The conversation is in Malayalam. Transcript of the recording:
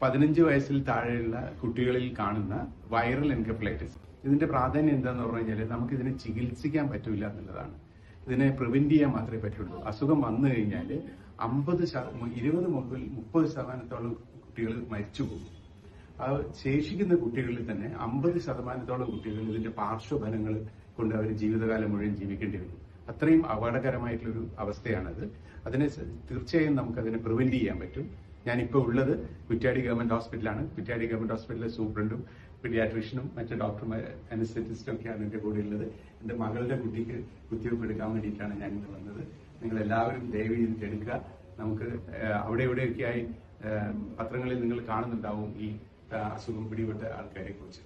15 വയസ്സിൽ താഴെയുള്ള കുട്ടികളിൽ കാണുന്ന വൈറൽ എൻകഫലൈറ്റിസ്. ഇതിന്റെ പ്രാധാന്യം എന്താന്ന് പറഞ്ഞു കഴിഞ്ഞാൽ നമുക്ക് ഇതിനെ ചികിത്സിക്കാൻ പറ്റില്ല എന്നുള്ളതാണ്. ഇതിനെ പ്രിവെന്റ് ചെയ്യാൻ മാത്രമേ പറ്റുള്ളൂ. അസുഖം വന്നു കഴിഞ്ഞാൽ 20 മുതൽ 30% കുട്ടികൾ മരിച്ചു പോകും. ശേഷിക്കുന്ന കുട്ടികളിൽ തന്നെ 50% കുട്ടികൾ ഇതിന്റെ പാർശ്വഫലങ്ങൾ കൊണ്ട് അവർ ജീവിതകാലം മുഴുവൻ ജീവിക്കേണ്ടി വരും. അത്രയും അപകടകരമായിട്ടുള്ളൊരു അവസ്ഥയാണത്. അതിനെ തീർച്ചയായും നമുക്കതിനെ പ്രിവെന്റ് ചെയ്യാൻ പറ്റും. ഞാനിപ്പോൾ ഉള്ളത് കുറ്റ്യാടി ഗവൺമെന്റ് ഹോസ്പിറ്റലാണ്. കുറ്റ്യാടി ഗവൺമെന്റ് ഹോസ്പിറ്റലിലെ സൂപ്രണ്ടും പീഡിയാട്രീഷ്യനും മറ്റു ഡോക്ടർമാർ അനസ്തെറ്റിസ്റ്റും ഒക്കെയാണ് എന്റെ കൂടെ ഉള്ളത്. എന്റെ മകളുടെ കുട്ടിക്ക് കുത്തിവയ്പ്പ് എടുക്കാൻ വേണ്ടിയിട്ടാണ് ഞാൻ ഇന്ന് വന്നത്. നിങ്ങൾ എല്ലാവരും ദയവ് ചെയ്തിട്ട് എടുക്കുക. നമുക്ക് അവിടെ ഇവിടെയൊക്കെയായി പത്രങ്ങളിൽ നിങ്ങൾ കാണുന്നുണ്ടാവും ഈ അസുഖം പിടിപെട്ട ആൾക്കാരെ കുറിച്ച്.